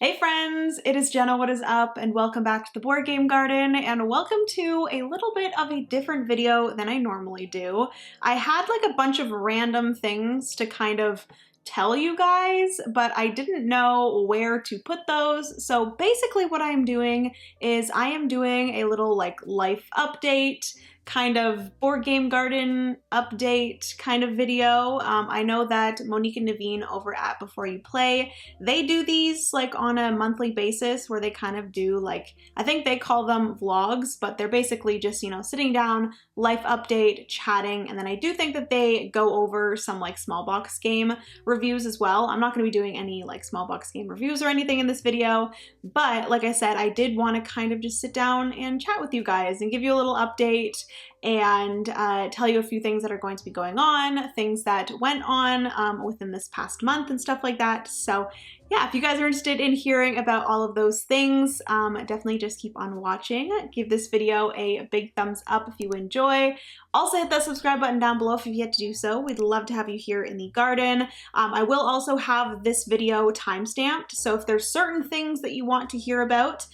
Hey friends, it is Jenna, what is up, and welcome back to the Board Game Garden, and welcome to a little bit of a different video than I normally do. I had like a bunch of random things to kind of tell you guys, but I didn't know where to put those, so basically what I'm doing is I am doing a little like life update, kind of Board Game Garden update kind of video. I know that Monique and Naveen over at Before You Play, they do these like on a monthly basis where they kind of do like, I think they call them vlogs, but they're basically just, you know, sitting down, life update, chatting, and then I do think that they go over some like small box game reviews as well. I'm not going to be doing any like small box game reviews or anything in this video, but like I said, I did want to kind of just sit down and chat with you guys and give you a little update and tell you a few things that are going to be going on, things that went on within this past month and stuff like that. So yeah, if you guys are interested in hearing about all of those things, definitely just keep on watching. Give this video a big thumbs up if you enjoy. Also hit that subscribe button down below if you've yet to do so. We'd love to have you here in the garden. I will also have this video timestamped, so if there's certain things that you want to hear about,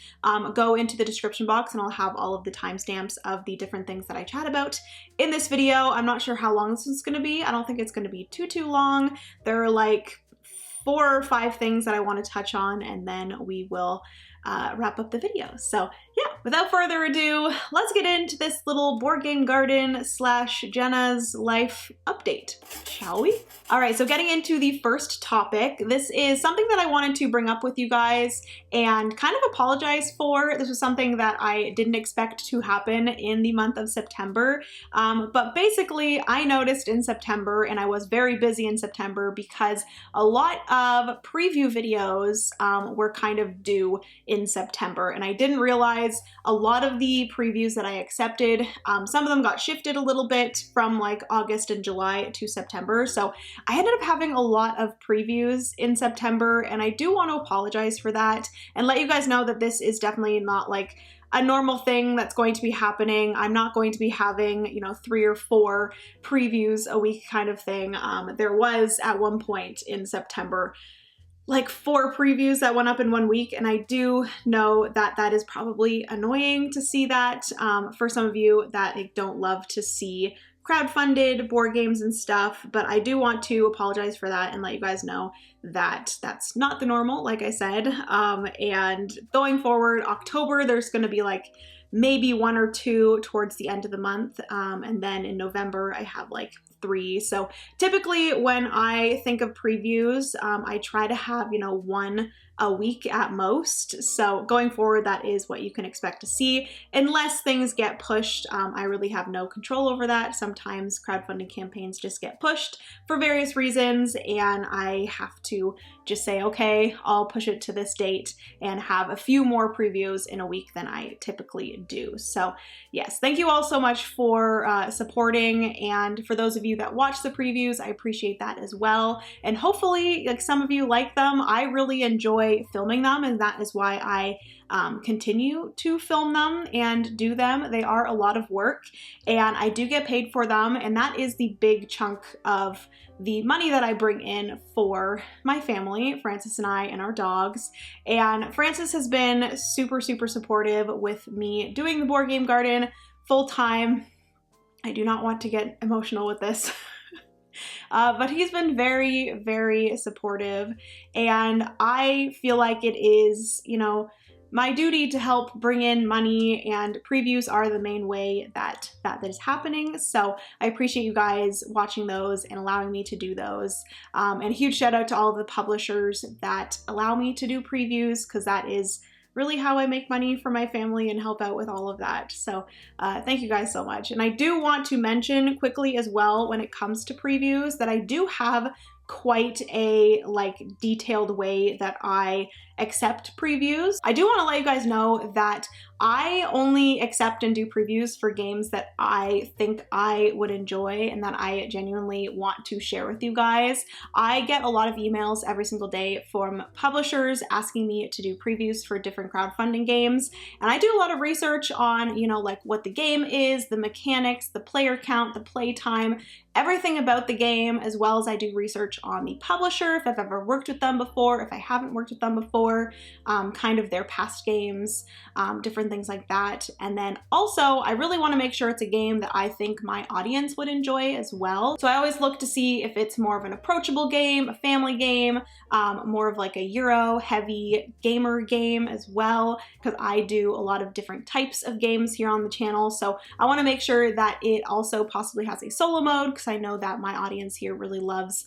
go into the description box and I'll have all of the timestamps of the different things that I chat about in this video. I'm not sure how long this is going to be. I don't think it's going to be too long. There are like 4 or 5 things that I want to touch on, and then we will wrap up the video. So yeah, without further ado, let's get into this little Board Game Garden / Jenna's life update, shall we? All right, so getting into the first topic, this is something that I wanted to bring up with you guys and kind of apologize for. This was something that I didn't expect to happen in the month of September, but basically I noticed in September, and I was very busy in September because a lot of preview videos were kind of due in September, and I didn't realize a lot of the previews that I accepted, some of them got shifted a little bit from like August and July to September, so I ended up having a lot of previews in September, and I do want to apologize for that and let you guys know that this is definitely not like a normal thing that's going to be happening. I'm not going to be having, you know, 3 or 4 previews a week kind of thing. There was at one point in September like 4 previews that went up in 1 week, and I do know that that is probably annoying to see that for some of you that don't love to see crowdfunded board games and stuff, but I do want to apologize for that and let you guys know that that's not the normal, like I said. And going forward, October, there's going to be like maybe 1 or 2 towards the end of the month, and then in November I have like 3. So typically when I think of previews, I try to have, you know, 1 a week at most. So going forward, that is what you can expect to see unless things get pushed. I really have no control over that. Sometimes crowdfunding campaigns just get pushed for various reasons, and I have to just say, okay, I'll push it to this date and have a few more previews in a week than I typically do. So yes, thank you all so much for supporting, and for those of you that watch the previews, I appreciate that as well. And hopefully, like, some of you like them. I really enjoy filming them, and that is why I continue to film them and do them. They are a lot of work, and I do get paid for them, and that is the big chunk of the money that I bring in for my family, Francis and I and our dogs. And Francis has been super supportive with me doing the Board Game Garden full time. I do not want to get emotional with this. But he's been very supportive, and I feel like it is, you know, my duty to help bring in money, and previews are the main way that is happening. So I appreciate you guys watching those and allowing me to do those. And a huge shout out to all of the publishers that allow me to do previews, because that is really how I make money for my family and help out with all of that. So thank you guys so much. And I do want to mention quickly as well, when it comes to previews, that I do have quite a like detailed way that I accept previews. I do want to let you guys know that I only accept and do previews for games that I think I would enjoy and that I genuinely want to share with you guys. I get a lot of emails every single day from publishers asking me to do previews for different crowdfunding games, and I do a lot of research on, you know, like what the game is, the mechanics, the player count, the play time, everything about the game, as well as I do research on the publisher, if I've ever worked with them before, if I haven't worked with them before, explore kind of their past games, different things like that. And then also, I really want to make sure it's a game that I think my audience would enjoy as well. So I always look to see if it's more of an approachable game, a family game, more of like a Euro heavy gamer game as well, because I do a lot of different types of games here on the channel. So I want to make sure that it also possibly has a solo mode, because I know that my audience here really loves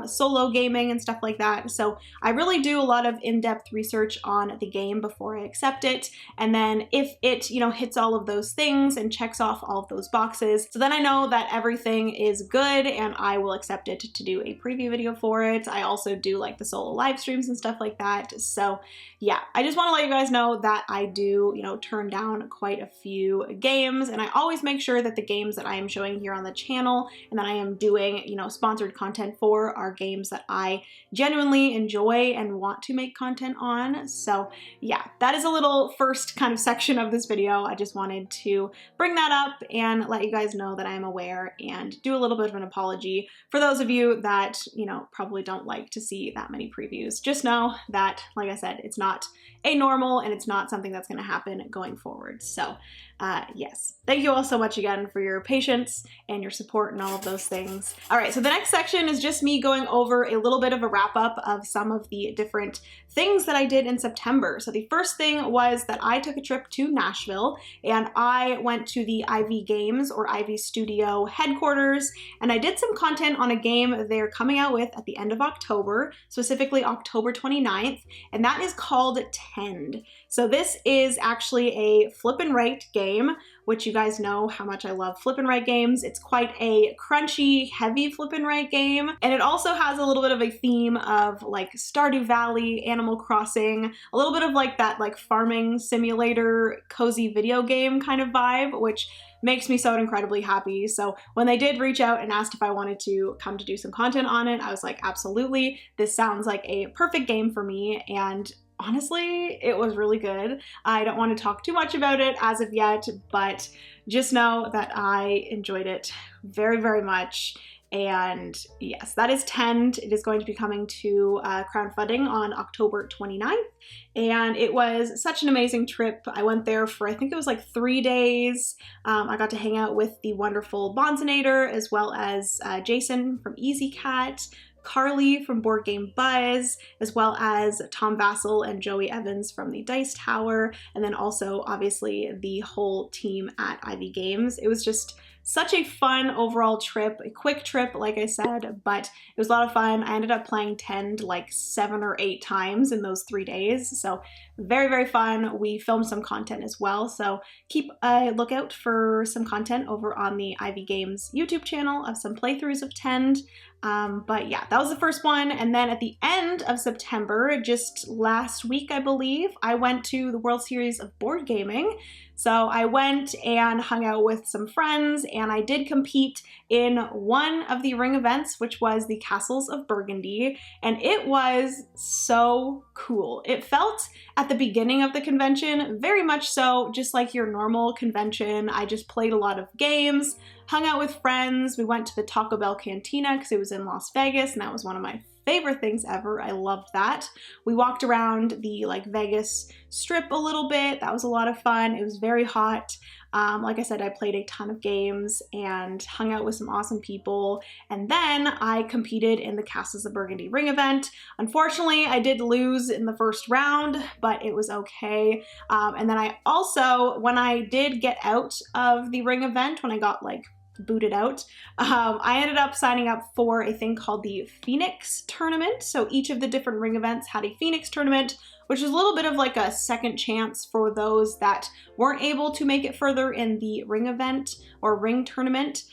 solo gaming and stuff like that. So I really do a lot of in-depth research on the game before I accept it. And then if it, you know, hits all of those things and checks off all of those boxes, so then I know that everything is good and I will accept it to do a preview video for it. I also do like the solo live streams and stuff like that. So yeah, I just want to let you guys know that I do, you know, turn down quite a few games, and I always make sure that the games that I am showing here on the channel and that I am doing, you know, sponsored content for are games that I genuinely enjoy and want to make content on. So yeah, that is a little first kind of section of this video. I just wanted to bring that up and let you guys know that I am aware and do a little bit of an apology for those of you that, you know, probably don't like to see that many previews. Just know that, like I said, it's not a normal and it's not something that's going to happen going forward. So yes, thank you all so much again for your patience and your support and all of those things. All right, so the next section is just me going over a little bit of a wrap up of some of the different things that I did in September. So the first thing was that I took a trip to Nashville and I went to the Ivy Games or Ivy Studio headquarters, and I did some content on a game they're coming out with at the end of October, specifically October 29th, and that is called Tend. So this is actually a flip and write game, which you guys know how much I love flip and write games. It's quite a crunchy, heavy flip and write game. And it also has a little bit of a theme of like Stardew Valley, Animal Crossing, a little bit of like that like farming simulator, cozy video game kind of vibe, which makes me so incredibly happy. So when they did reach out and asked if I wanted to come to do some content on it, I was like, absolutely. This sounds like a perfect game for me. And honestly, it was really good. I don't want to talk too much about it as of yet, but just know that I enjoyed it very, very much. And yes, that is Tend. It is going to be coming to crowdfunding on October 29th. And it was such an amazing trip. I went there for, I think it was like 3 days. I got to hang out with the wonderful Bonzinator, as well as Jason from Easy Cat, Carly from Board Game Buzz, as well as Tom Vassell and Joey Evans from the Dice Tower, and then also obviously the whole team at Ivy Games. It was just such a fun overall trip, a quick trip, like I said, but it was a lot of fun. I ended up playing Tend like 7 or 8 times in those 3 days, so very, very fun. We filmed some content as well, so keep a lookout for some content over on the Ivy Games YouTube channel of some playthroughs of Tend. But yeah, that was the first one. And then at the end of September, just last week, I believe, I went to the World Series of Board Gaming. So I went and hung out with some friends, and I did compete in one of the ring events, which was the Castles of Burgundy, and it was so cool. It felt at the beginning of the convention very much so just like your normal convention. I just played a lot of games, hung out with friends. We went to the Taco Bell Cantina because it was in Las Vegas, and that was one of my favorite things ever. I loved that. We walked around the like Vegas strip a little bit. That was a lot of fun. It was very hot. Like I said, I played a ton of games and hung out with some awesome people. And then I competed in the Castles of Burgundy ring event. Unfortunately, I did lose in the first round, but it was okay. And then I also, when I did get out of the ring event, when I got like booted out, I ended up signing up for a thing called the Phoenix tournament. So each of the different ring events had a Phoenix tournament, which is a little bit of like a second chance for those that weren't able to make it further in the ring event or ring tournament.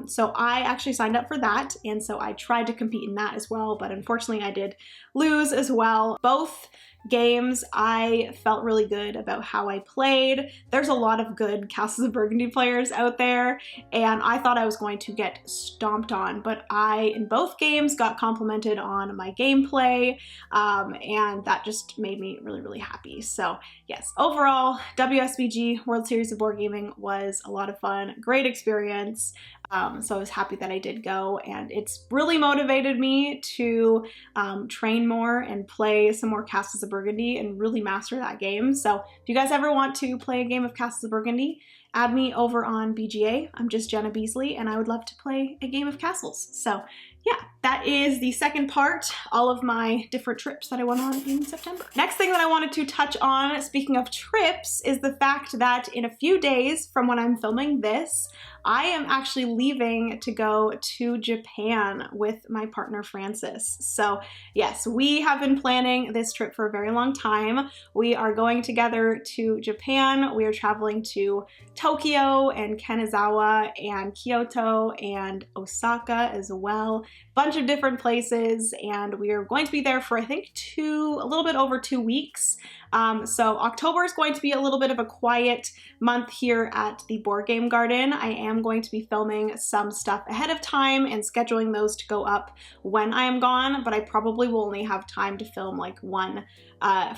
So I actually signed up for that, and so I tried to compete in that as well, but unfortunately I did lose as well. Both games, I felt really good about how I played. There's a lot of good Castles of Burgundy players out there, and I thought I was going to get stomped on, but I, in both games, got complimented on my gameplay, and that just made me really, really happy. So yes, overall, WSBG, World Series of Board Gaming, was a lot of fun, great experience. So I was happy that I did go, and it's really motivated me to train more and play some more Castles of Burgundy and really master that game. So if you guys ever want to play a game of Castles of Burgundy, add me over on BGA. I'm just Jenna Beasley, and I would love to play a game of Castles. So yeah, that is the second part, all of my different trips that I went on in September. Next thing that I wanted to touch on, speaking of trips, is the fact that in a few days from when I'm filming this, I am actually leaving to go to Japan with my partner Francis. So yes, we have been planning this trip for a very long time. We are going together to Japan. We are traveling to Tokyo and Kanazawa and Kyoto and Osaka as well. Bunch of different places, and we are going to be there for I think a little bit over 2 weeks. So October is going to be a little bit of a quiet month here at the Board Game Garden. I am going to be filming some stuff ahead of time and scheduling those to go up when I am gone, but I probably will only have time to film like one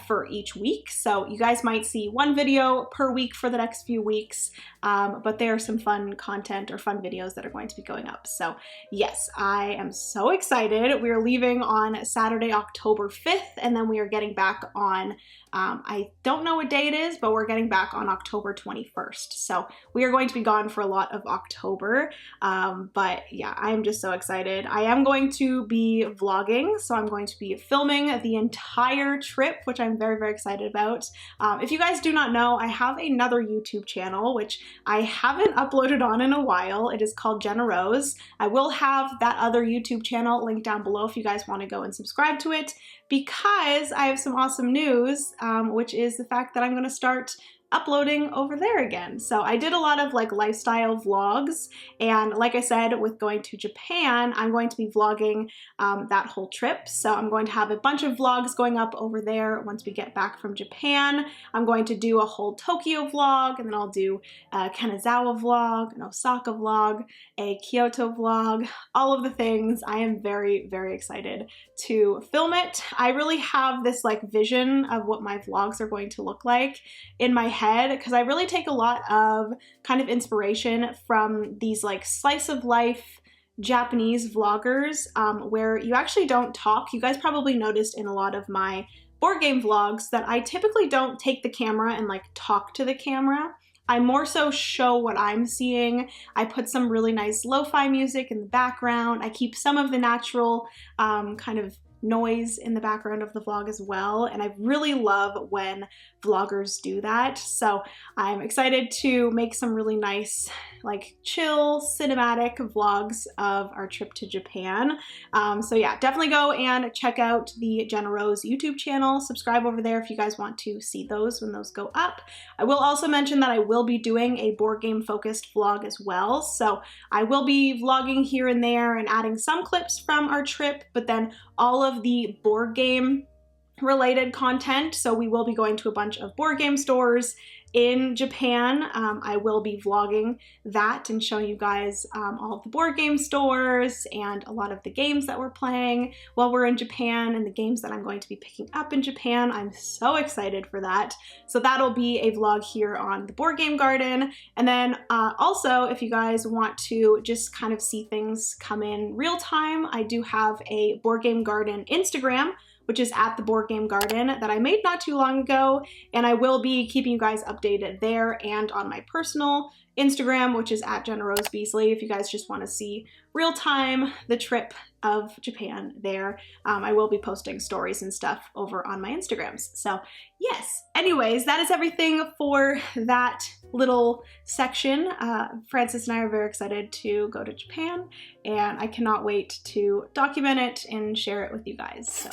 for each week. So you guys might see one video per week for the next few weeks, but there are some fun content or fun videos that are going to be going up. So yes, I am so excited. We are leaving on Saturday, October 5th, and then we are getting back on I don't know what day it is, but we're getting back on October 21st. So we are going to be gone for a lot of October. But yeah, I'm just so excited. I am going to be vlogging, so I'm going to be filming the entire trip, which I'm very, very excited about. If you guys do not know, I have another YouTube channel, which I haven't uploaded on in a while. It is called Jenna Rose. I will have that other YouTube channel linked down below if you guys want to go and subscribe to it, because I have some awesome news, which is the fact that I'm going to start uploading over there again. So I did a lot of like lifestyle vlogs, and like I said, with going to Japan, I'm going to be vlogging that whole trip. So I'm going to have a bunch of vlogs going up over there once we get back from Japan. I'm going to do a whole Tokyo vlog, and then I'll do a Kanazawa vlog, an Osaka vlog, a Kyoto vlog, all of the things. I am very, very excited to film it. I really have this like vision of what my vlogs are going to look like in my head, because I really take a lot of kind of inspiration from these like slice of life Japanese vloggers, where you actually don't talk. You guys probably noticed in a lot of my board game vlogs that I typically don't take the camera and like talk to the camera. I more so show what I'm seeing. I put some really nice lo-fi music in the background. I keep some of the natural kind of noise in the background of the vlog as well, and I really love when vloggers do that. So I'm excited to make some really nice, like chill, cinematic vlogs of our trip to Japan. So yeah, definitely go and check out the Jenna Rose YouTube channel. Subscribe over there if you guys want to see those when those go up. I will also mention that I will be doing a board game focused vlog as well. So I will be vlogging here and there and adding some clips from our trip, but then all of the board game related content. So we will be going to a bunch of board game stores in Japan. I will be vlogging that and showing you guys all of the board game stores and a lot of the games that we're playing while we're in Japan and the games that I'm going to be picking up in Japan. I'm so excited for that. So that'll be a vlog here on the Board Game Garden. And then also, if you guys want to just kind of see things come in real time, I do have a Board Game Garden Instagram, which is at the Board Game Garden, that I made not too long ago, and I will be keeping you guys updated there and on my personal Instagram, which is at Jenna Rose Beasley, if you guys just want to see real time the trip of Japan there. I will be posting stories and stuff over on my Instagrams. So yes, anyways, that is everything for that little section. Francis and I are very excited to go to Japan, and I cannot wait to document it and share it with you guys. So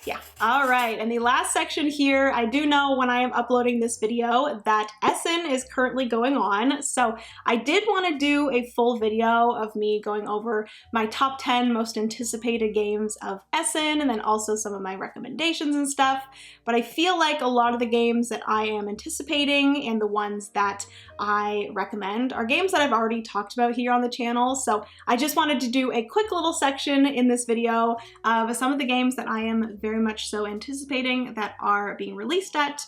yeah. All right, and the last section here, I do know when I am uploading this video that Essen is currently going on. So I did want to do a full video of me going over my top 10 most anticipated games of Essen, and then also some of my recommendations and stuff. But I feel like a lot of the games that I am anticipating and the ones that I recommend are games that I've already talked about here on the channel. So I just wanted to do a quick little section in this video of some of the games that I am very much so anticipating that are being released at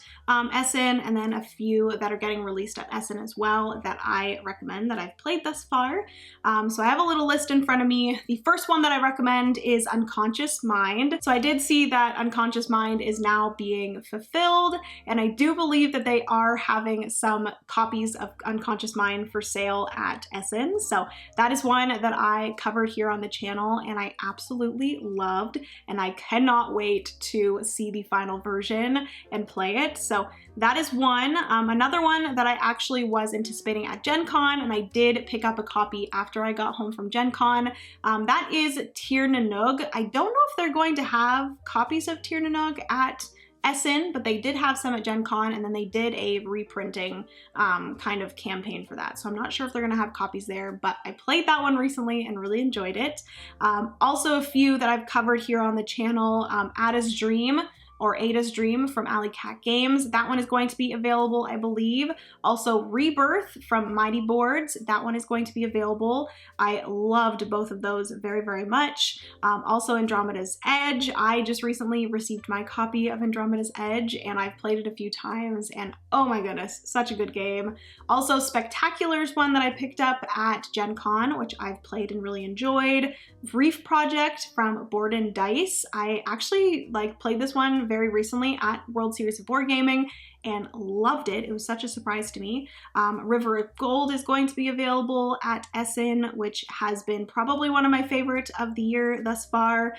Essen, and then a few that are getting released at Essen as well that I recommend that I've played thus far. So I have a little list in front of me. The first one that I recommend is Unconscious Mind. So I did see that Unconscious Mind is now being fulfilled, and I do believe that they are having some copies of Unconscious Mind for sale at Essen. So that is one that I covered here on the channel and I absolutely loved, and I cannot wait to see the final version and play it. So that is one. Another one that I actually was anticipating at Gen Con, and I did pick up a copy after I got home from Gen Con, that is Tir na Nog. I don't know if they're going to have copies of Tir na Nog at Essen, but they did have some at Gen Con, and then they did a reprinting kind of campaign for that. So I'm not sure if they're gonna have copies there, but I played that one recently and really enjoyed it. Also a few that I've covered here on the channel, Ada's Dream, or Ada's Dream from Alley Cat Games. That one is going to be available, I believe. Also Rebirth from Mighty Boards. That one is going to be available. I loved both of those very, very much. Also Andromeda's Edge. I just recently received my copy of Andromeda's Edge and I've played it a few times and oh my goodness, such a good game. Also Spectacular's one that I picked up at Gen Con, which I've played and really enjoyed. Reef Project from Board and Dice. I actually played this one very recently at World Series of Wargaming and loved it. It was such a surprise to me. River of Gold is going to be available at Essen, which has been probably one of my favorite of the year thus far.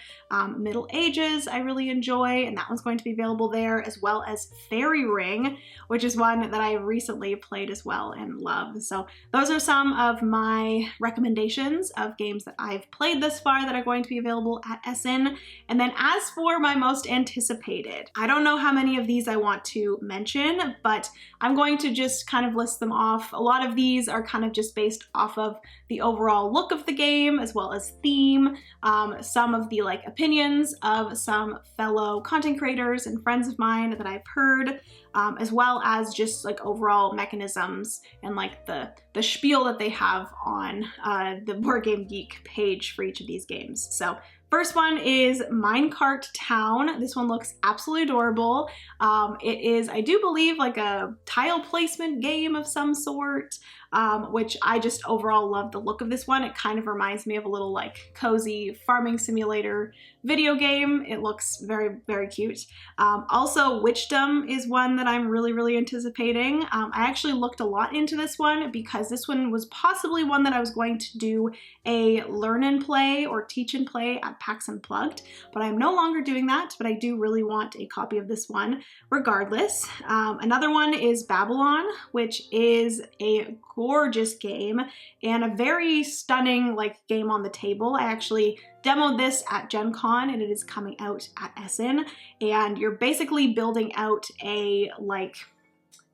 Middle Ages I really enjoy, and that one's going to be available there, as well as Fairy Ring, which is one that I recently played as well and love. So those are some of my recommendations of games that I've played thus far that are going to be available at Essen. And then as for my most anticipated, I don't know how many of these I want to mention, but I'm going to just kind of list them off. A lot of these are kind of just based off of the overall look of the game as well as theme, some of the opinions of some fellow content creators and friends of mine that I've heard, as well as just overall mechanisms and the spiel that they have on the Board Game Geek page for each of these games. So first one is Minecart Town. This one looks absolutely adorable. It is, I do believe, a tile placement game of some sort, which I just overall love the look of this one. It kind of reminds me of a little cozy farming simulator video game. It looks very, very cute. Also, Witchdom is one that I'm really, really anticipating. I actually looked a lot into this one because this one was possibly one that I was going to do a learn and play or teach and play at PAX Unplugged, but I'm no longer doing that, but I do really want a copy of this one regardless. Another one is Babylon, which is a gorgeous game and a very stunning game on the table. I actually demoed this at Gen Con and it is coming out at Essen, and you're basically building out a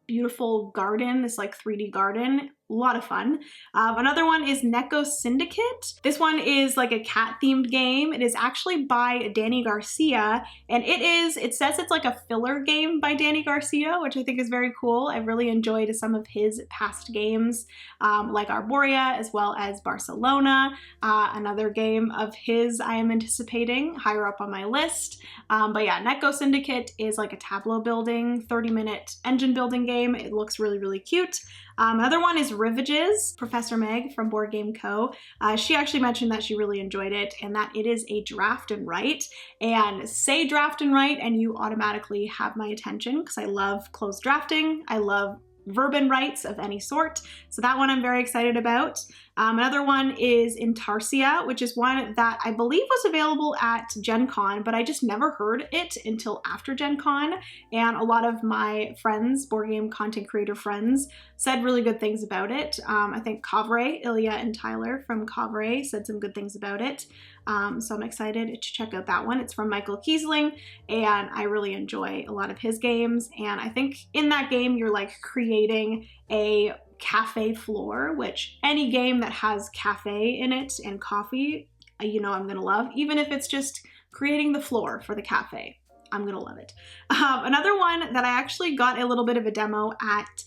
beautiful garden, this 3D garden. A lot of fun. Another one is Neko Syndicate. This one is a cat themed game. It is actually by Danny Garcia, and it says it's a filler game by Danny Garcia, which I think is very cool. I've really enjoyed some of his past games, like Arborea as well as Barcelona. Another game of his I am anticipating higher up on my list. But yeah, Neko Syndicate is a tableau building, 30-minute engine building game. It looks really, really cute. Another one is Rivages, Professor Meg from Board Game Co. She actually mentioned that she really enjoyed it and that it is a draft and write. And say draft and write and you automatically have my attention because I love closed drafting. I love verb and rights of any sort. So that one I'm very excited about. Another one is Intarsia, which is one that I believe was available at Gen Con, but I just never heard it until after Gen Con. And a lot of my friends, board game content creator friends, said really good things about it. I think Kavre, Ilya and Tyler from Kavre said some good things about it. So I'm excited to check out that one. It's from Michael Kiesling, and I really enjoy a lot of his games. And I think in that game, you're creating a cafe floor, which any game that has cafe in it and coffee, I'm gonna love, even if it's just creating the floor for the cafe. I'm gonna love it. Another one that I actually got a little bit of a demo at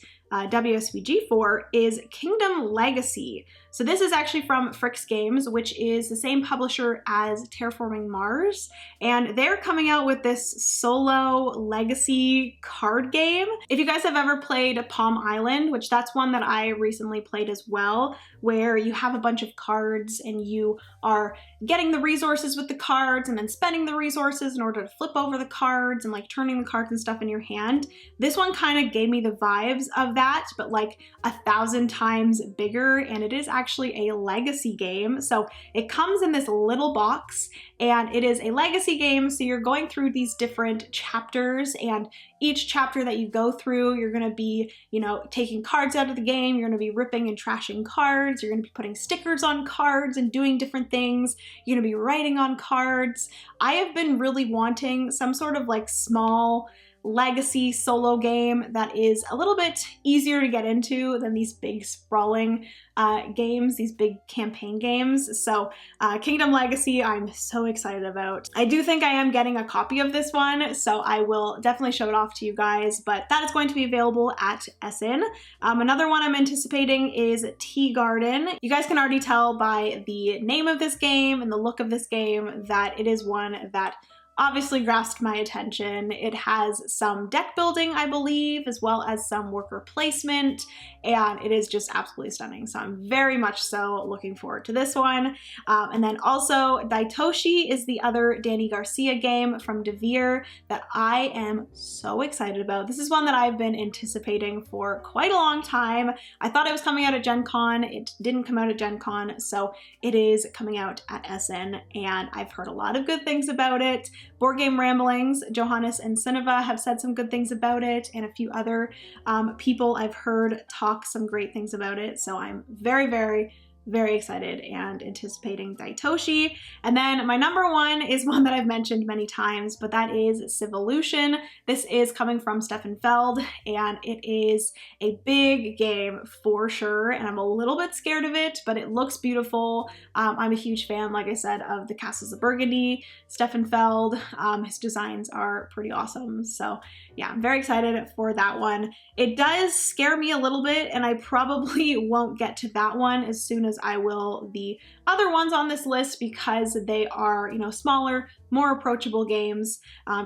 WSVG for is Kingdom Legacy. So this is actually from Fricks Games, which is the same publisher as Terraforming Mars. And they're coming out with this solo legacy card game. If you guys have ever played Palm Island, which that's one that I recently played as well, where you have a bunch of cards and you are getting the resources with the cards and then spending the resources in order to flip over the cards and like turning the cards and stuff in your hand. This one kind of gave me the vibes of that, but like 1,000 times bigger, and it is actually a legacy game. So it comes in this little box and it is a legacy game. So you're going through these different chapters, and each chapter that you go through, you're going to be, you know, taking cards out of the game. You're going to be ripping and trashing cards. You're going to be putting stickers on cards and doing different things. You're going to be writing on cards. I have been really wanting some sort of like small legacy solo game that is a little bit easier to get into than these big sprawling games, these big campaign games. So Kingdom Legacy, I'm so excited about. I do think I am getting a copy of this one, so I will definitely show it off to you guys, but that is going to be available at Essen. Another one I'm anticipating is Tea Garden. You guys can already tell by the name of this game and the look of this game that it is one that obviously grasped my attention. It has some deck building, I believe, as well as some worker placement, and it is just absolutely stunning. So I'm very much so looking forward to this one. And then also Daitoshi is the other Danny Garcia game from Devere that I am so excited about. This is one that I've been anticipating for quite a long time. I thought it was coming out at Gen Con. It didn't come out at Gen Con, so it is coming out at Essen, and I've heard a lot of good things about it. Board Game Ramblings, Johannes and Sineva have said some good things about it, and a few other people I've heard talk some great things about it. So I'm very, very, very excited and anticipating Daitoshi. And then my number one is one that I've mentioned many times, but that is Civolution. This is coming from Stefan Feld, and it is a big game for sure, and I'm a little bit scared of it, but it looks beautiful. I'm a huge fan, like I said, of the Castles of Burgundy, Stefan Feld. His designs are pretty awesome. So yeah, I'm very excited for that one. It does scare me a little bit, and I probably won't get to that one as soon as I will the other ones on this list, because they are, you know, smaller, more approachable games,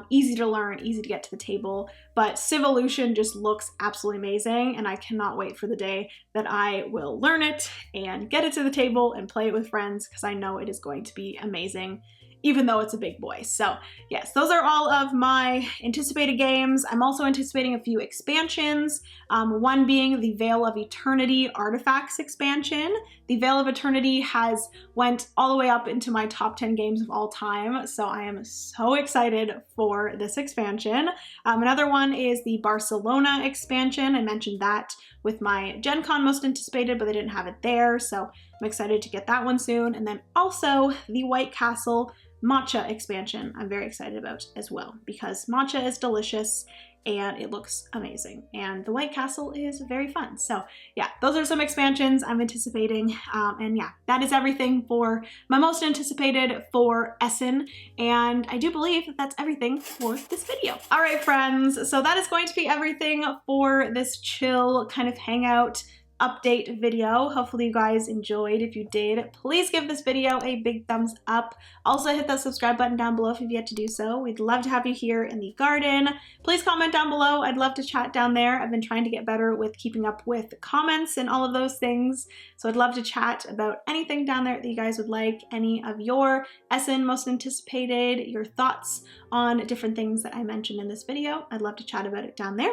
easy to learn, easy to get to the table. But Civolution just looks absolutely amazing, and I cannot wait for the day that I will learn it and get it to the table and play it with friends, because I know it is going to be amazing, even though it's a big boy. So yes, those are all of my anticipated games. I'm also anticipating a few expansions, one being the Veil of Eternity Artifacts expansion. The Veil of Eternity has went all the way up into my top 10 games of all time, so I am so excited for this expansion. Another one is the Barcelona expansion. I mentioned that with my Gen Con most anticipated, but they didn't have it there, so I'm excited to get that one soon. And then also the White Castle matcha expansion I'm very excited about as well, because matcha is delicious and it looks amazing, and the White Castle is very fun. So yeah, those are some expansions I'm anticipating, and yeah, that is everything for my most anticipated for Essen, and I do believe that that's everything for this video. All right, friends, so that is going to be everything for this chill kind of hangout update video. Hopefully you guys enjoyed. If you did, please give this video a big thumbs up. Also hit that subscribe button down below if you've yet to do so. We'd love to have you here in the garden. Please comment down below. I'd love to chat down there. I've been trying to get better with keeping up with comments and all of those things, so I'd love to chat about anything down there that you guys would like, any of your Essen most anticipated, your thoughts on different things that I mentioned in this video. I'd love to chat about it down there.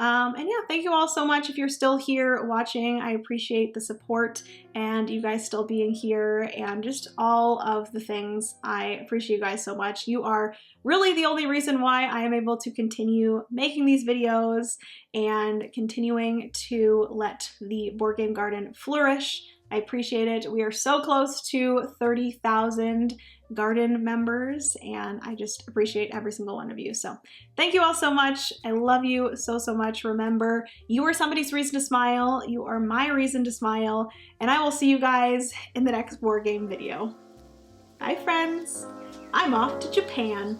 And yeah, thank you all so much if you're still here watching. I appreciate the support and you guys still being here and just all of the things. I appreciate you guys so much. You are really the only reason why I am able to continue making these videos and continuing to let the Board Game Garden flourish. I appreciate it. We are so close to 30,000 garden members, and I just appreciate every single one of you. So thank you all so much. I love you so, so much. Remember, you are somebody's reason to smile. You are my reason to smile, and I will see you guys in the next board game video. Bye, friends. I'm off to Japan.